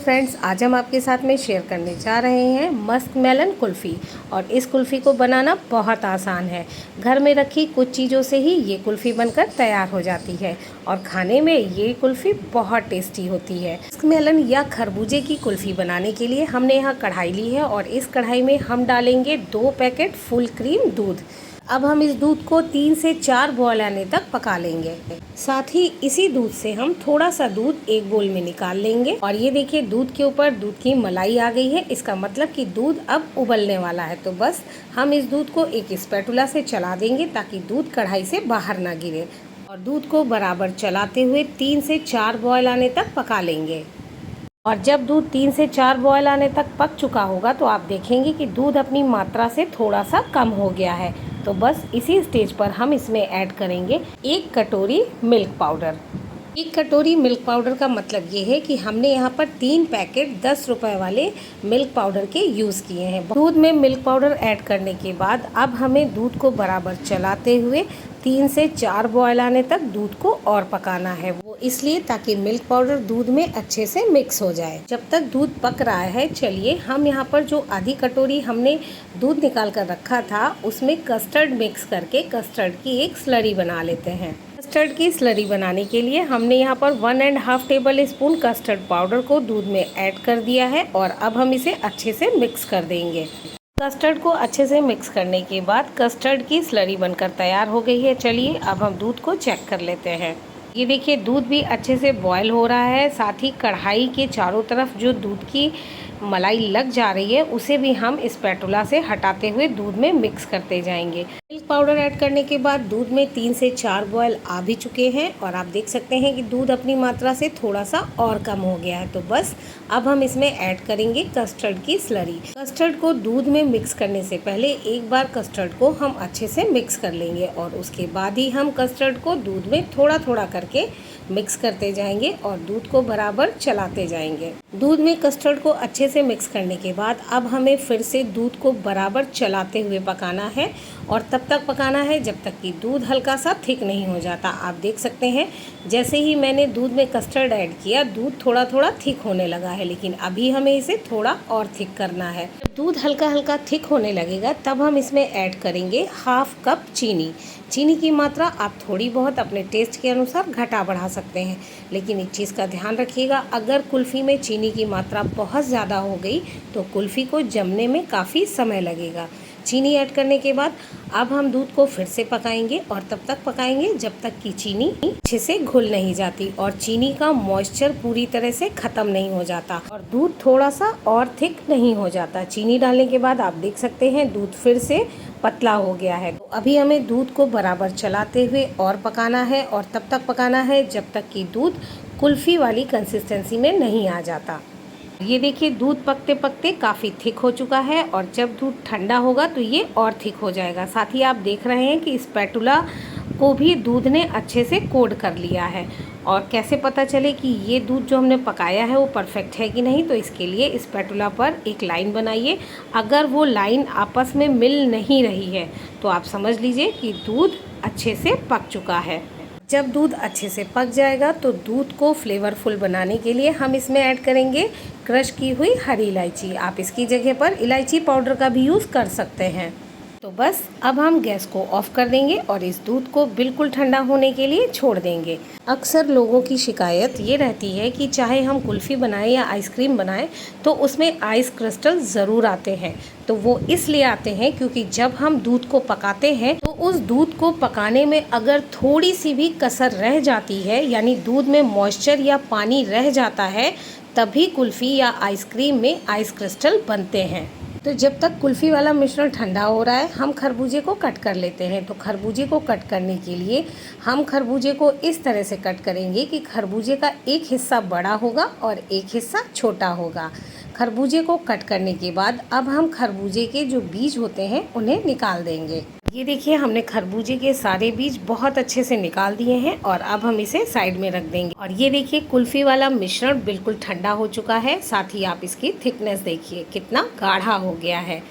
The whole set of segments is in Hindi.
फ्रेंड्स, आज हम आपके साथ में शेयर करने जा रहे हैं मस्क मेलन कुल्फ़ी। और इस कुल्फ़ी को बनाना बहुत आसान है। घर में रखी कुछ चीज़ों से ही ये कुल्फ़ी बनकर तैयार हो जाती है और खाने में ये कुल्फ़ी बहुत टेस्टी होती है। मस्क मेलन या खरबूजे की कुल्फ़ी बनाने के लिए हमने यहाँ कढ़ाई ली है और इस कढ़ाई में हम डालेंगे 2 पैकेट फुल क्रीम दूध। अब हम इस दूध को 3 से 4 बॉयल आने तक पका लेंगे। साथ ही इसी दूध से हम थोड़ा सा दूध एक बोल में निकाल लेंगे। और ये देखिए, दूध के ऊपर दूध की मलाई आ गई है। इसका मतलब कि दूध अब उबलने वाला है। तो बस हम इस दूध को एक स्पैटुला से चला देंगे ताकि दूध कढ़ाई से बाहर ना गिरे। और दूध को बराबर चलाते हुए 3 से 4 बॉयल आने तक पका लेंगे। और जब दूध 3 से 4 बॉयल आने तक पक चुका होगा तो आप देखेंगे कि दूध अपनी मात्रा से थोड़ा सा कम हो गया है। तो बस इसी स्टेज पर हम इसमें ऐड करेंगे 1 कटोरी मिल्क पाउडर। 1 कटोरी मिल्क पाउडर का मतलब ये है कि हमने यहाँ पर 3 पैकेट 10 रुपए वाले मिल्क पाउडर के यूज़ किए हैं। दूध में मिल्क पाउडर ऐड करने के बाद अब हमें दूध को बराबर चलाते हुए 3 से 4 बॉयल आने तक दूध को और पकाना है। वो इसलिए ताकि मिल्क पाउडर दूध में अच्छे से मिक्स हो जाए। जब तक दूध पक रहा है, चलिए हम यहाँ पर जो आधी कटोरी हमने दूध निकाल कर रखा था उसमें कस्टर्ड मिक्स करके कस्टर्ड की एक स्लरी बना लेते हैं। कस्टर्ड की स्लरी बनाने के लिए हमने यहाँ पर 1.5 टेबल स्पून कस्टर्ड पाउडर को दूध में ऐड कर दिया है और अब हम इसे अच्छे से मिक्स कर देंगे। कस्टर्ड को अच्छे से मिक्स करने के बाद कस्टर्ड की स्लरी बनकर तैयार हो गई है। चलिए अब हम दूध को चेक कर लेते हैं। ये देखिए, दूध भी अच्छे से बॉयल हो रहा है। साथ ही कढ़ाई के चारों तरफ जो दूध की मलाई लग जा रही है उसे भी हम स्पैटुला से हटाते हुए दूध में मिक्स करते जाएंगे। मिल्क पाउडर ऐड करने के बाद दूध में 3 से 4 बॉयल आ भी चुके हैं और आप देख सकते हैं कि दूध अपनी मात्रा से थोड़ा सा और कम हो गया है। तो बस अब हम इसमें ऐड करेंगे कस्टर्ड की स्लरी। कस्टर्ड को दूध में मिक्स करने से पहले एक बार कस्टर्ड को हम अच्छे से मिक्स कर लेंगे और उसके बाद ही हम कस्टर्ड को दूध में थोड़ा थोड़ा करके मिक्स करते जाएंगे और दूध को बराबर चलाते जाएंगे। दूध में कस्टर्ड को अच्छे से मिक्स करने के बाद अब हमें फिर से दूध को बराबर चलाते हुए पकाना है और तब तक पकाना है जब तक कि दूध हल्का सा थिक नहीं हो जाता। आप देख सकते हैं, जैसे ही मैंने दूध में कस्टर्ड ऐड किया दूध थोड़ा थोड़ा थिक होने लगा है, लेकिन अभी हमें इसे थोड़ा और थिक करना है। जब दूध हल्का हल्का थिक होने लगेगा तब हम इसमें ऐड करेंगे 1/2 कप चीनी। चीनी की मात्रा आप थोड़ी बहुत अपने टेस्ट के अनुसार घटा बढ़ा सकते हैं, लेकिन एक चीज़ का ध्यान रखिएगा, अगर कुल्फ़ी में चीनी की मात्रा बहुत ज़्यादा हो गई तो कुल्फ़ी को जमने में काफ़ी समय लगेगा। चीनी ऐड करने के बाद अब हम दूध को फिर से पकाएंगे और तब तक पकाएंगे जब तक कि चीनी अच्छे से घुल नहीं जाती और चीनी का मॉइस्चर पूरी तरह से ख़त्म नहीं हो जाता और दूध थोड़ा सा और थिक नहीं हो जाता। चीनी डालने के बाद आप देख सकते हैं दूध फिर से पतला हो गया है। तो अभी हमें दूध को बराबर चलाते हुए और पकाना है और तब तक पकाना है जब तक कि दूध कुल्फ़ी वाली कंसिस्टेंसी में नहीं आ जाता। ये देखिए, दूध पकते पकते काफ़ी थिक हो चुका है और जब दूध ठंडा होगा तो ये और थिक हो जाएगा। साथ ही आप देख रहे हैं कि स्पैटुला को भी दूध ने अच्छे से कोट कर लिया है। और कैसे पता चले कि ये दूध जो हमने पकाया है वो परफेक्ट है कि नहीं, तो इसके लिए स्पैटुला पर एक लाइन बनाइए। अगर वो लाइन आपस में मिल नहीं रही है तो आप समझ लीजिए कि दूध अच्छे से पक चुका है। जब दूध अच्छे से पक जाएगा तो दूध को फ्लेवरफुल बनाने के लिए हम इसमें ऐड करेंगे क्रश की हुई हरी इलायची। आप इसकी जगह पर इलायची पाउडर का भी यूज़ कर सकते हैं। तो बस अब हम गैस को ऑफ कर देंगे और इस दूध को बिल्कुल ठंडा होने के लिए छोड़ देंगे। अक्सर लोगों की शिकायत ये रहती है कि चाहे हम कुल्फ़ी बनाएं या आइसक्रीम बनाएं तो उसमें आइस क्रिस्टल ज़रूर आते हैं। तो वो इसलिए आते हैं क्योंकि जब हम दूध को पकाते हैं तो उस दूध को पकाने में अगर थोड़ी सी भी कसर रह जाती है, यानी दूध में मॉइस्चर या पानी रह जाता है, तभी कुल्फ़ी या आइसक्रीम में आइस क्रिस्टल बनते हैं। तो जब तक कुल्फ़ी वाला मिश्रण ठंडा हो रहा है हम खरबूजे को कट कर लेते हैं। तो खरबूजे को कट करने के लिए हम खरबूजे को इस तरह से कट करेंगे कि खरबूजे का एक हिस्सा बड़ा होगा और एक हिस्सा छोटा होगा। खरबूजे को कट करने के बाद अब हम खरबूजे के जो बीज होते हैं उन्हें निकाल देंगे। ये देखिए, हमने खरबूजे के सारे बीज बहुत अच्छे से निकाल दिए हैं और अब हम इसे साइड में रख देंगे। और ये देखिए, कुल्फ़ी वाला मिश्रण बिल्कुल ठंडा हो चुका है। साथ ही आप इसकी थिकनेस देखिए कितना गाढ़ा हो गया है।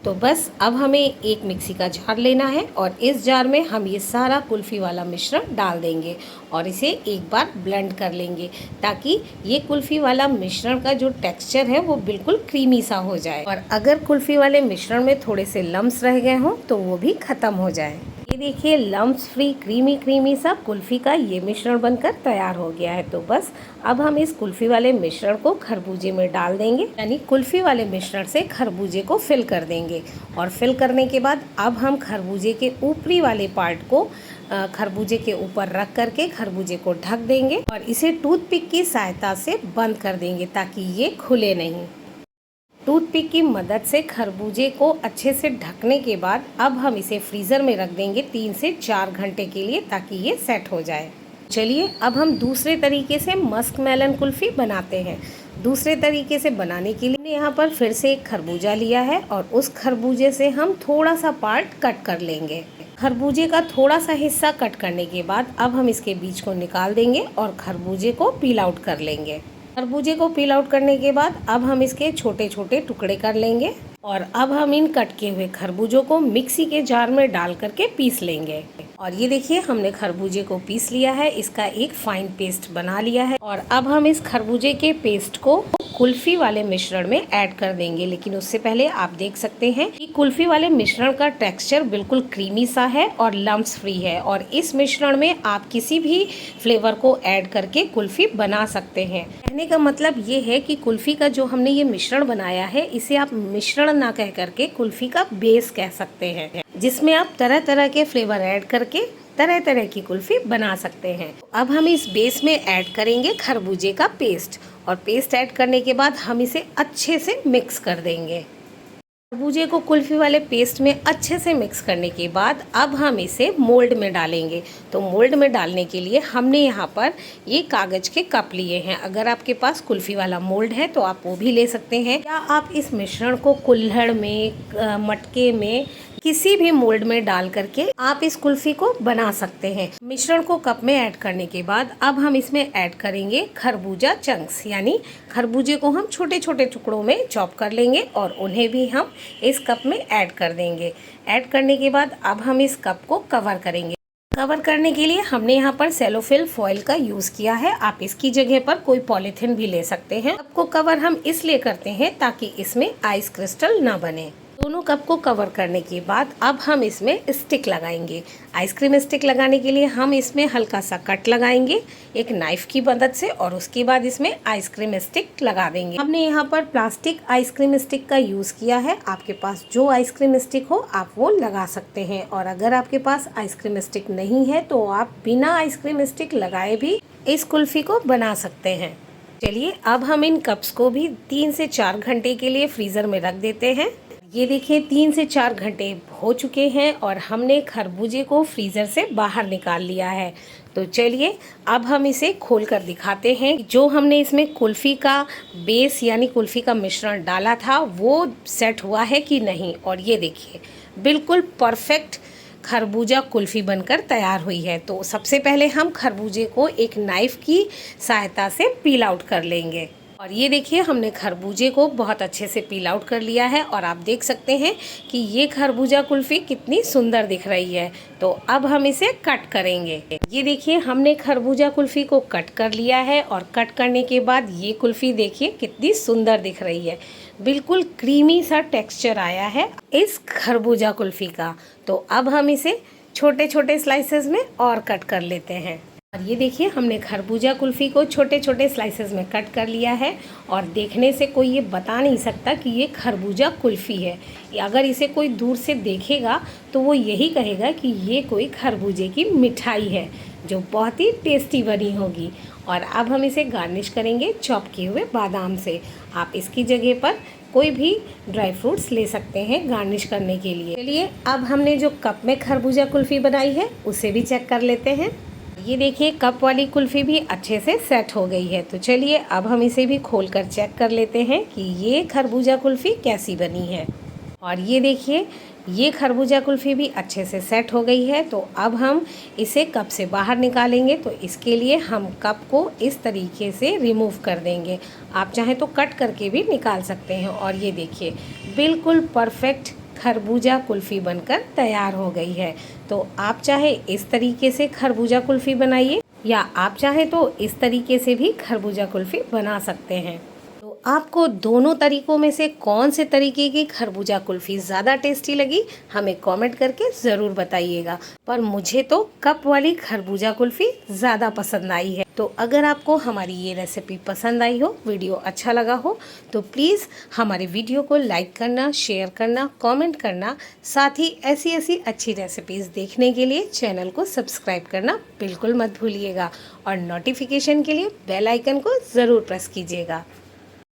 तो बस अब हमें एक मिक्सी का जार लेना है और इस जार में हम ये सारा कुल्फ़ी वाला मिश्रण डाल देंगे और इसे एक बार ब्लेंड कर लेंगे ताकि ये कुल्फ़ी वाला मिश्रण का जो टेक्सचर है वो बिल्कुल क्रीमी सा हो जाए और अगर कुल्फ़ी वाले मिश्रण में थोड़े से लम्स रह गए हों तो वो भी ख़त्म हो जाए। ये देखिए लम्स फ्री क्रीमी सा कुल्फ़ी का ये मिश्रण बनकर तैयार हो गया है। तो बस अब हम इस कुल्फ़ी वाले मिश्रण को खरबूजे में डाल देंगे, यानी कुल्फ़ी वाले मिश्रण से खरबूजे को फिल कर देंगे और फिल करने के बाद अब हम खरबूजे के ऊपरी वाले पार्ट को खरबूजे के ऊपर रख करके खरबूजे को ढक देंगे और इसे टूथपिक की सहायता से बंद कर देंगे ताकि ये खुले नहीं। टूथपिक की मदद से खरबूजे को अच्छे से ढकने के बाद अब हम इसे फ्रीज़र में रख देंगे 3 से 4 घंटे के लिए ताकि ये सेट हो जाए। चलिए अब हम दूसरे तरीके से मस्क मेलन कुल्फ़ी बनाते हैं। दूसरे तरीके से बनाने के लिए यहाँ पर फिर से एक खरबूजा लिया है और उस खरबूजे से हम थोड़ा सा पार्ट कट कर लेंगे। खरबूजे का थोड़ा सा हिस्सा कट करने के बाद अब हम इसके बीज को निकाल देंगे और खरबूजे को पील आउट कर लेंगे। खरबूजे को पील आउट करने के बाद अब हम इसके छोटे छोटे टुकड़े कर लेंगे और अब हम इन कट किए हुए खरबूजों को मिक्सी के जार में डाल करके पीस लेंगे। और ये देखिए हमने खरबूजे को पीस लिया है, इसका एक फाइन पेस्ट बना लिया है और अब हम इस खरबूजे के पेस्ट को कुल्फ़ी वाले मिश्रण में ऐड कर देंगे। लेकिन उससे पहले आप देख सकते हैं कि कुल्फ़ी वाले मिश्रण का टेक्सचर बिल्कुल क्रीमी सा है और लम्स फ्री है और इस मिश्रण में आप किसी भी फ्लेवर को ऐड करके कुल्फ़ी बना सकते हैं। कहने का मतलब ये है कि कुल्फ़ी का जो हमने ये मिश्रण बनाया है इसे आप मिश्रण ना कह करके कुल्फ़ी का बेस कह सकते हैं, जिसमें आप तरह तरह के फ्लेवर ऐड करके तरह तरह की कुल्फ़ी बना सकते हैं। अब हम इस बेस में ऐड करेंगे खरबूजे का पेस्ट और पेस्ट ऐड करने के बाद हम इसे अच्छे से मिक्स कर देंगे। खरबूजे को कुल्फ़ी वाले पेस्ट में अच्छे से मिक्स करने के बाद अब हम इसे मोल्ड में डालेंगे। तो मोल्ड में डालने के लिए हमने यहाँ पर ये कागज़ के कप लिए हैं। अगर आपके पास कुल्फ़ी वाला मोल्ड है तो आप वो भी ले सकते हैं, या आप इस मिश्रण को कुल्हड़ में, मटके में, किसी भी मोल्ड में डाल करके आप इस कुल्फ़ी को बना सकते हैं। मिश्रण को कप में ऐड करने के बाद अब हम इसमें ऐड करेंगे खरबूजा चंक्स, यानी खरबूजे को हम छोटे छोटे टुकड़ों में चॉप कर लेंगे और उन्हें भी हम इस कप में ऐड कर देंगे। ऐड करने के बाद अब हम इस कप को कवर करेंगे। कवर करने के लिए हमने यहाँ पर सेलोफिल फॉइल का यूज़ किया है, आप इसकी जगह पर कोई पॉलीथिन भी ले सकते हैं। कप को कवर हम इसलिए करते हैं ताकि इसमें आइस क्रिस्टल ना बने। दोनों कप को कवर करने के बाद अब हम इसमें स्टिक लगाएंगे। आइसक्रीम स्टिक लगाने के लिए हम इसमें हल्का सा कट लगाएंगे एक नाइफ की मदद से और उसके बाद इसमें आइसक्रीम स्टिक लगा देंगे। हमने यहाँ पर प्लास्टिक आइसक्रीम स्टिक का यूज़ किया है, आपके पास जो आइसक्रीम स्टिक हो आप वो लगा सकते हैं। और अगर आपके पास आइसक्रीम स्टिक नहीं है तो आप बिना आइसक्रीम स्टिक लगाए भी इस कुल्फ़ी को बना सकते हैं। चलिए अब हम इन कप्स को भी 3 से 4 घंटे के लिए फ्रीज़र में रख देते हैं। ये देखिए 3 से 4 घंटे हो चुके हैं और हमने खरबूजे को फ्रीज़र से बाहर निकाल लिया है। तो चलिए अब हम इसे खोल कर दिखाते हैं जो हमने इसमें कुल्फ़ी का बेस यानी कुल्फ़ी का मिश्रण डाला था वो सेट हुआ है कि नहीं। और ये देखिए बिल्कुल परफेक्ट खरबूजा कुल्फ़ी बनकर तैयार हुई है। तो सबसे पहले हम खरबूजे को एक नाइफ़ की सहायता से पील आउट कर लेंगे। और ये देखिए हमने खरबूजे को बहुत अच्छे से पील आउट कर लिया है और आप देख सकते हैं कि ये खरबूजा कुल्फ़ी कितनी सुंदर दिख रही है। तो अब हम इसे कट करेंगे। ये देखिए हमने खरबूजा कुल्फ़ी को कट कर लिया है और कट करने के बाद ये कुल्फ़ी देखिए कितनी सुंदर दिख रही है। बिल्कुल क्रीमी सा टेक्सचर आया है इस खरबूजा कुल्फ़ी का। तो अब हम इसे छोटे छोटे स्लाइसेस में और कट कर लेते हैं। और ये देखिए हमने खरबूजा कुल्फ़ी को छोटे छोटे स्लाइसेस में कट कर लिया है और देखने से कोई ये बता नहीं सकता कि ये खरबूजा कुल्फ़ी है। अगर इसे कोई दूर से देखेगा तो वो यही कहेगा कि ये कोई खरबूजे की मिठाई है जो बहुत ही टेस्टी बनी होगी। और अब हम इसे गार्निश करेंगे चॉप किए हुए बादाम से। आप इसकी जगह पर कोई भी ड्राई फ्रूट्स ले सकते हैं गार्निश करने के लिए। चलिए अब हमने जो कप में खरबूजा कुल्फ़ी बनाई है उसे भी चेक कर लेते हैं। ये देखिए कप वाली कुल्फ़ी भी अच्छे से सेट हो गई है। तो चलिए अब हम इसे भी खोलकर चेक कर लेते हैं कि ये खरबूजा कुल्फ़ी कैसी बनी है। और ये देखिए ये खरबूजा कुल्फ़ी भी अच्छे से सेट हो गई है। तो अब हम इसे कप से बाहर निकालेंगे। तो इसके लिए हम कप को इस तरीके से रिमूव कर देंगे। आप चाहें तो कट करके भी निकाल सकते हैं। और ये देखिए बिल्कुल परफेक्ट खरबूजा कुल्फ़ी बनकर तैयार हो गई है। तो आप चाहे इस तरीके से खरबूजा कुल्फ़ी बनाइए या आप चाहे तो इस तरीके से भी खरबूजा कुल्फ़ी बना सकते हैं। तो आपको दोनों तरीकों में से कौन से तरीके की खरबूजा कुल्फ़ी ज़्यादा टेस्टी लगी, हमें कमेंट करके ज़रूर बताइएगा। पर मुझे तो कप वाली खरबूजा कुल्फ़ी ज़्यादा पसंद आई है। तो अगर आपको हमारी ये रेसिपी पसंद आई हो, वीडियो अच्छा लगा हो, तो प्लीज़ हमारे वीडियो को लाइक करना, शेयर करना, कमेंट करना, साथ ही ऐसी ऐसी अच्छी रेसिपीज़ देखने के लिए चैनल को सब्सक्राइब करना बिल्कुल मत भूलिएगा और नोटिफिकेशन के लिए बेल आइकन को ज़रूर प्रेस कीजिएगा।